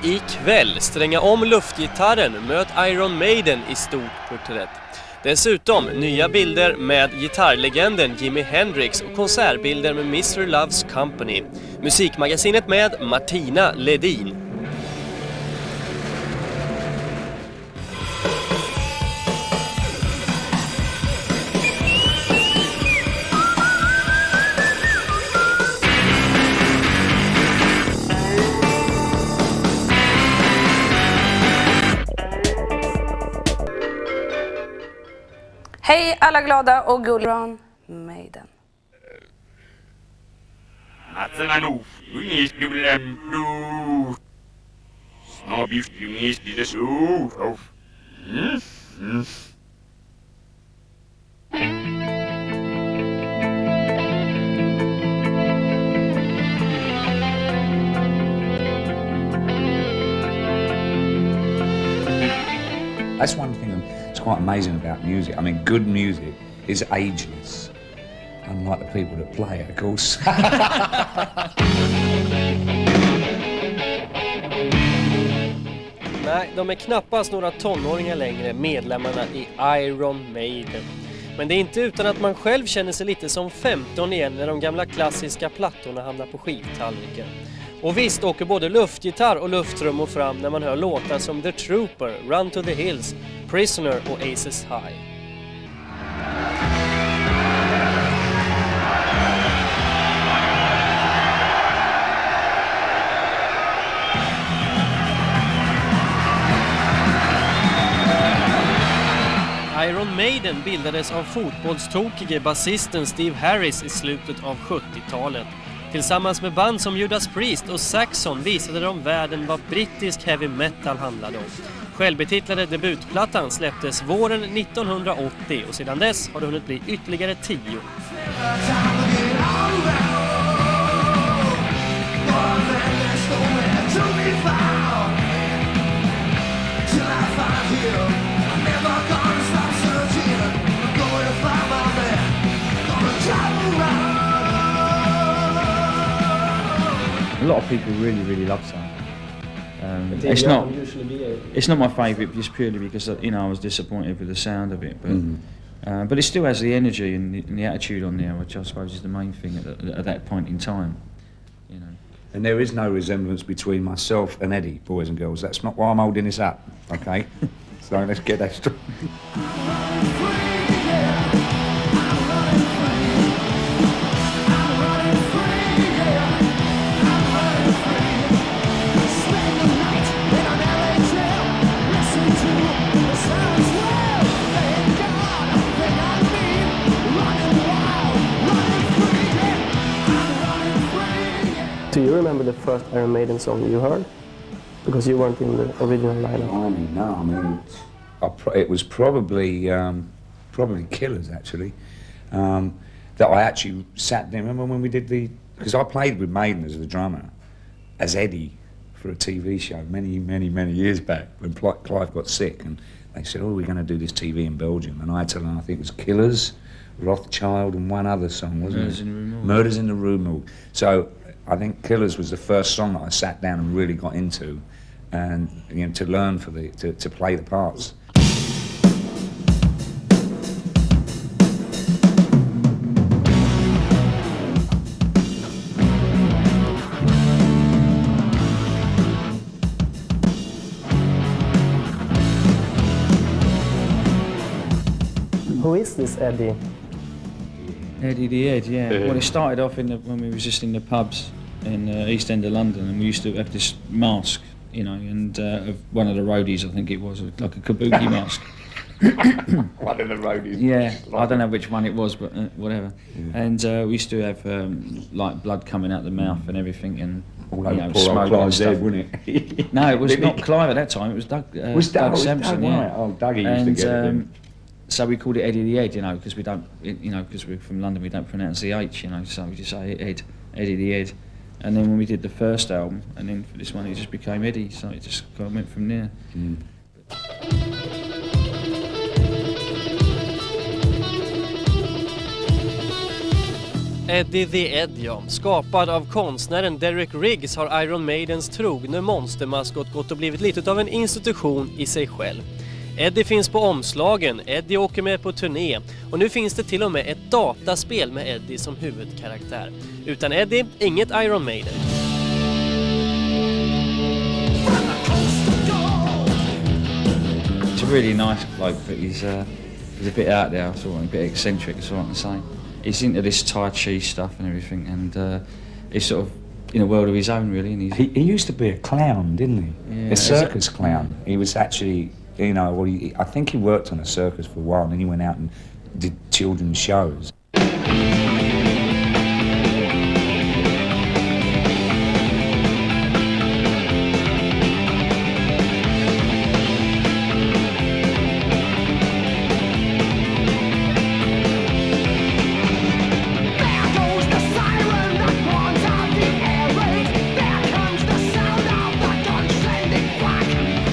Ikväll stränga om luftgitarren, möt Iron Maiden i stort porträtt. Dessutom nya bilder med gitarrlegenden Jimi Hendrix och konsertbilder med Mr. Love's Company. Musikmagasinet med Martina Ledin. Hej alla glada och gulliga Maiden. That's one thing that's quite amazing about music. I mean, good music is ageless, unlike the people that play it, of course. Nej, de är knappast några tonåringar längre, medlemmarna i Iron Maiden. Men det är inte utan att man själv känner sig lite som 15 igen när de gamla klassiska plattorna hamnar på skivtallriken. Och visst åker både luftgitarr och lufttrummor fram när man hör låtar som The Trooper, Run to the Hills, Prisoner och Aces High. Iron Maiden bildades av fotbollstokige basisten Steve Harris i slutet av 70-talet. Tillsammans med band som Judas Priest och Saxon visade de världen vad brittisk heavy metal handlade om. Självbetitlade debutplattan släpptes våren 1980 och sedan dess har det hunnit bli ytterligare 10. A lot of people really love Sam. It's not my favourite just purely because I was disappointed with the sound of it, but it still has the energy and the attitude on there, which I suppose is the main thing at that point in time. You know. And there is no resemblance between myself and Eddie, boys and girls. That's not why I'm holding this up, okay? So let's get that straight. Do you remember the first Iron Maiden song you heard? Because you weren't in the original lineup. I mean, it was probably Killers, actually. That I actually sat there. Remember when we did because I played with Maiden as the drummer, as Eddie, for a TV show many years back when Clive got sick, and they said, "Oh, we're going to do this TV in Belgium," and I had to learn. I think it was Killers, Rothschild, and one other song, wasn't it? Murders in the Rue Morgue. So I think Killers was the first song that I sat down and really got into, and to learn to play the parts. Who is this Eddie? Eddie the Ed, yeah. Well, it started off when we was just in the pubs in East End of London, and we used to have this mask, and of one of the roadies, I think it was, like a kabuki mask. One of the roadies. Yeah, I don't know which one it was, but whatever. Yeah. And we used to have like blood coming out the mouth and everything, and smoke and stuff. Wasn't it? No, it was not Clive at that time. It was Doug. Doug Sampson. Doug, yeah. Right. Oh, Dougie used to get him. So we called it Eddie the Ed, because we don't, because we're from London, we don't pronounce the H, so we just say Ed, Eddie the Ed. And then when we did the first album, and then for this one, it just became Eddie, so it just kind of went from there. Eddie the Ed, ja. Skapad av konstnären Derek Riggs har Iron Maidens trogne monstermaskot gått och blivit lite av en institution i sig själv. Eddie finns på omslagen, Eddie åker med på turné och nu finns det till och med ett dataspel med Eddie som huvudkaraktär. Utan Eddie, inget Iron Maiden. He's a really nice bloke, but he's a bit out there, sort of a bit eccentric, is what I'm saying. He's into this Tai Chi stuff and everything, and he's sort of in a world of his own, really. And he used to be a clown, didn't he? Yeah. A circus clown. He was actually, you know, well, I think he worked on a circus for a while, and then he went out and did children's shows.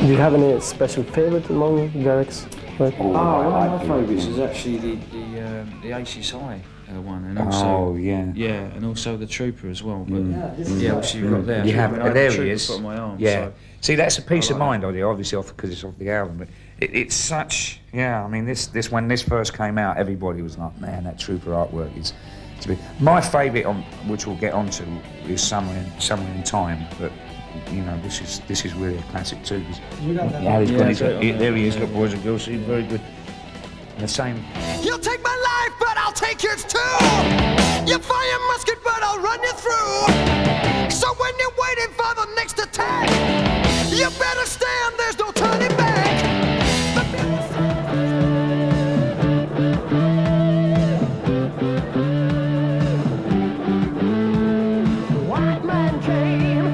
Do you have any special favorite among Derek's work? one of my favourites is actually the Aces High one, and also and also the Trooper as well. But obviously you've got there. You have, there he is. On my arm, yeah. So. See, that's a peace of mind idea, obviously, because it's off the album. But it's such, I mean, this when this first came out, everybody was like, man, that Trooper artwork is. My favourite, which we'll get onto, is Somewhere in Time. But you know, this is really a classic too. There he is. Look, boys and girls, see, very good. The same. You'll take my life, but I'll take yours too. You fire musket, but I'll run you through. So when you're waiting for the next attack, you better stand. There's no turning back. White man came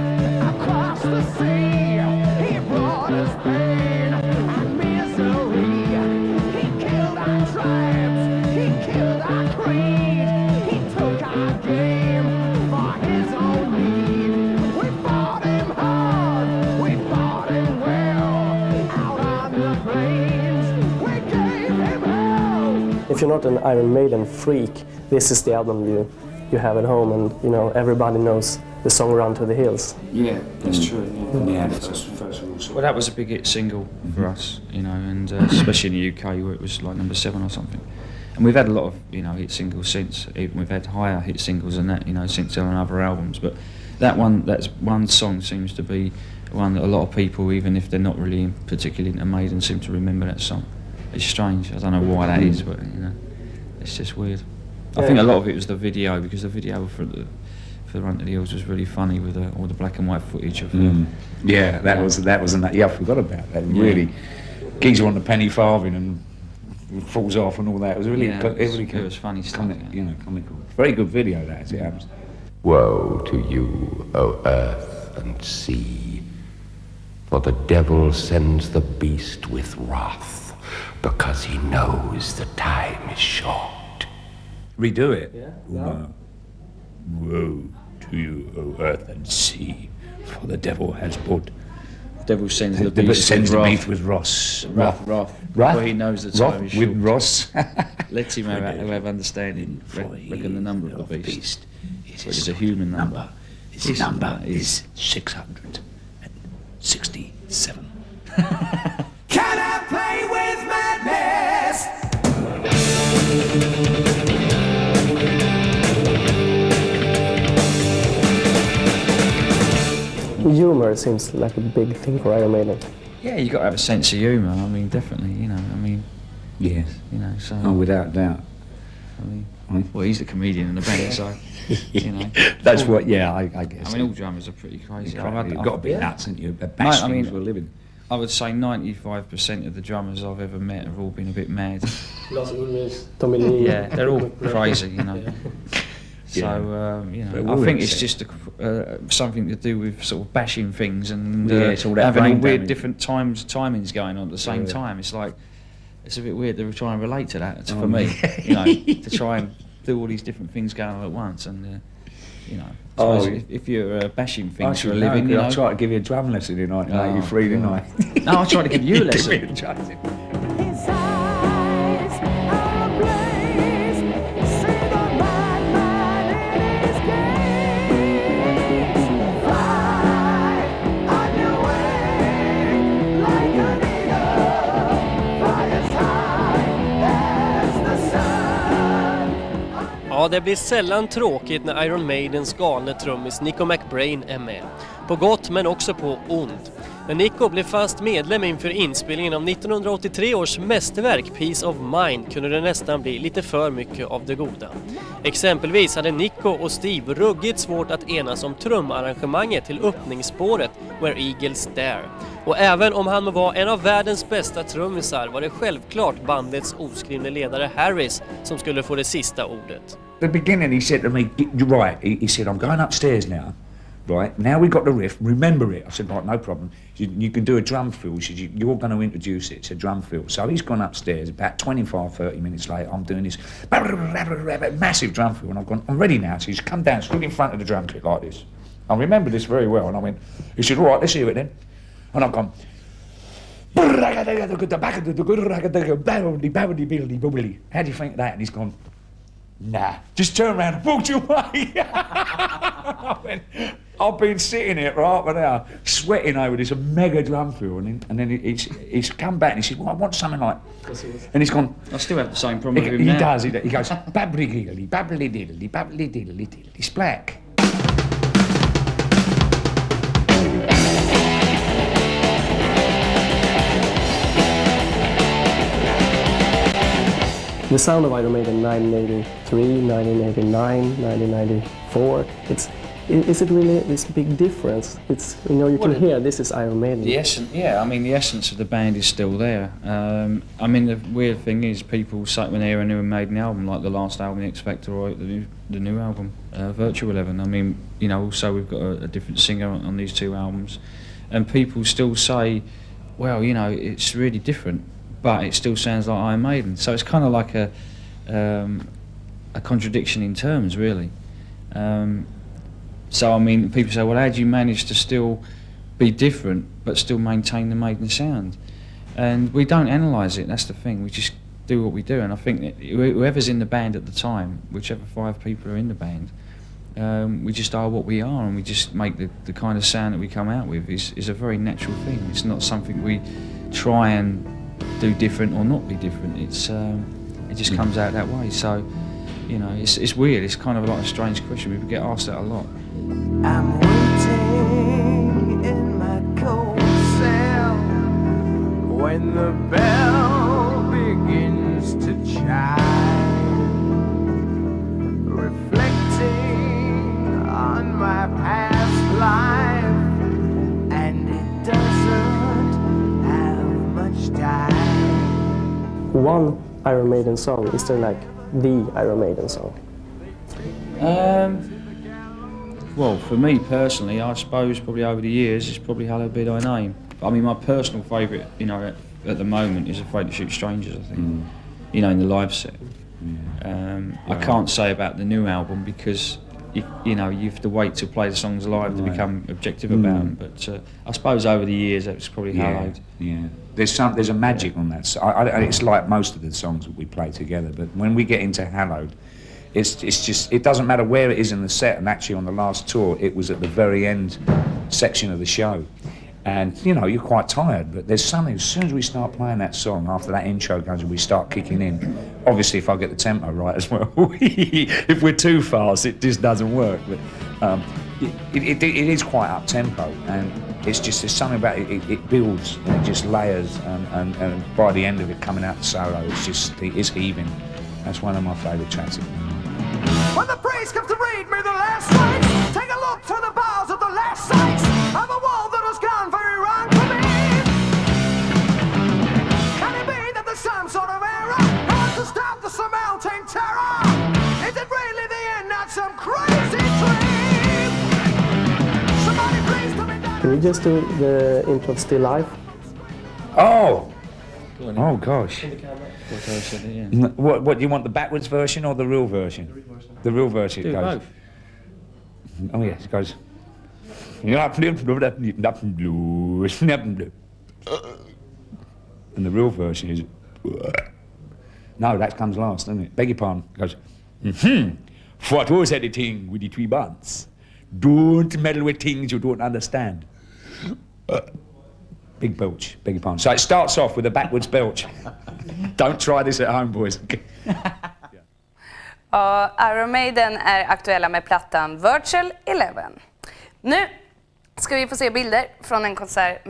across the sea. He brought us pain and misery. He killed our tribes. He killed our creed. He took our game for his own need. We fought him hard. We fought him well. Out on the plains, we gave him hell. If you're not an Iron Maiden freak, this is the album you have at home, and you know everybody knows the song "Run to the Hills." Yeah, that's true. Yeah, that's first of all. Well, that was a big hit single for us, you know, and especially in the UK where it was like number 7 or something. And we've had a lot of, you know, hit singles since. Even we've had higher hit singles than that, you know, since on other albums. But that's one song seems to be one that a lot of people, even if they're not really particularly into Maiden, seem to remember that song. It's strange. I don't know why that is, but you know, it's just weird. I think a lot of it was the video, because the video for Run to the Hills was really funny with all the black and white footage of Yeah, that was I forgot about that. Really, Geezer on the penny farthing and falls off and all that. It was really, it was funny stuff. Comical. Very good video, that, as it happens. Woe to you, O earth and sea, for the devil sends the beast with wrath, because he knows the time is short. Redo it. Yeah. Woe to you, O earth and sea, for the devil has put. Devil sends the beast with wrath. Well, he knows the time is short. With Ross. Let him have understanding. Reckon the number of the beast. Which is a human number. His number is 667. Can I play with madness? Humor seems like a big thing for Iron Maiden. Yeah, you got to have a sense of humour. I mean, definitely. You know, I mean. Yes. You know, so. Oh, without doubt. I mean, well, he's the comedian in the band, so. You know. That's what. Yeah, I guess. I mean, all drummers are pretty crazy. You've got to be nuts, haven't you? Bash things for a living. I would say 95% of the drummers I've ever met have all been a bit mad. Lars Ulrich, Tommy Lee. Yeah, they're all crazy, you know. Yeah. So, you know, I think it's just something to do with sort of bashing things and it's all that having all weird damage. different timings going on at the same time. It's like, it's a bit weird to try and relate to that, for me, you know, to try and do all these different things going on at once. And, you know, if you're bashing things for a living, you know. I tried to give you a drum lesson tonight, and you free, didn't I? No, I tried to give you a lesson. His eyes are ablaze. See the madman Ja, det blir sällan tråkigt när Iron Maidens galne trummis Nico McBrain är med. På gott men också på ont. När Nico blev fast medlem inför inspelningen av 1983 års mästerverk Peace of Mind kunde det nästan bli lite för mycket av det goda. Exempelvis hade Nico och Steve ruggigt svårt att enas om trumarrangemanget till öppningsspåret Where Eagles Stare. Och även om han var en av världens bästa trummisar var det självklart bandets oskrivne ledare Harris som skulle få det sista ordet. At the beginning he said to me, "You're right," he said, "I'm going upstairs now. Right, now we got the riff, remember it." I said, "Right, no problem. You can do a drum fill." He said, "You're going to introduce it. It's a drum fill." So he's gone upstairs. About 25-30 minutes later, I'm doing this massive drum fill, and I've gone, "I'm ready now." So he's come down, stood in front of the drum kit like this. I remember this very well, and I went, he said, "All right, let's hear it then." And I've gone, "How do you think of that?" And he's gone, "Nah, just turn around and walked away." I went, I've been sitting here right now, sweating over this mega drum fill, and then he's come back and he said, "Well, I want something like," and he's gone. I still have the same problem with him He now. does. He goes, "Babbly diddly, babbly diddly, babbly diddly diddly, splack." The sound of Iron Maiden 1983, 1989, 1994, is it really this big difference? It's, you know, you can hear this is Iron Maiden. The essence, yeah, I mean the essence of the band is still there. I mean the weird thing is people say when they hear a new Maiden album, like the last album, The X Factor, or the new album, Virtual Eleven. I mean, you know, also we've got a different singer on these two albums, and people still say, well, you know, it's really different, but it still sounds like Iron Maiden. So it's kind of like a contradiction in terms, really. So I mean, people say, well, how do you manage to still be different but still maintain the Maiden sound? And we don't analyse it, that's the thing, we just do what we do. And I think that whoever's in the band at the time, whichever 5 people are in the band, we just are what we are, and we just make the kind of sound that we come out with is a very natural thing. It's not something we try and do different or not be different. It's it just comes out that way. So, you know, it's weird. It's kind of like a strange question. We get asked that a lot. I'm waiting in my cold cell when the bell begins to chime, reflecting on my past life, and it doesn't have much time. One Iron Maiden song, is there like the Iron Maiden song? Well, for me personally, I suppose probably over the years, it's probably Hallowed Be Thy Name. I mean, my personal favourite, you know, at the moment is Afraid to Shoot Strangers, I think. You know, in the live set. I can't say about the new album because, you know, you have to wait to play the songs live to become objective about them. But I suppose over the years, it's probably Hallowed. Yeah. There's a magic on that. It's like most of the songs that we play together, but when we get into Hallowed, it's just, it doesn't matter where it is in the set. And actually on the last tour, it was at the very end section of the show. And, you know, you're quite tired, but there's something, as soon as we start playing that song, after that intro goes and we start kicking in, obviously if I get the tempo right as well, if we're too fast, it just doesn't work. But it is quite up-tempo, and it's just, there's something about it, it builds, and it just layers, and by the end of it, coming out the solo, it's heaving. That's one of my favourite tracks. When the priest comes to read me the last rites, take a look through the bars of the last sights of a world that has gone very wrong for me. Can it be that there's some sort of error not to stop the surmounting terror? Is it really the end, not some crazy dream? Somebody please tell me that. Can we just do the intro of Still Life? Oh! Oh gosh. Yeah. What do you want, the backwards version or the real version? The real version. Do goes. both. Oh yes, it goes. And the real version is. No, that comes last, doesn't it? Beg your pardon. It goes. What was that thing with the 3 buns? Don't meddle with things you don't understand. Big belch, beg your pardon. So it starts off with a backwards belch. Don't try this at home, boys. Ja, Iron Maiden är aktuella med plattan Virtual 11. Nu ska vi få se bilder från en konsert.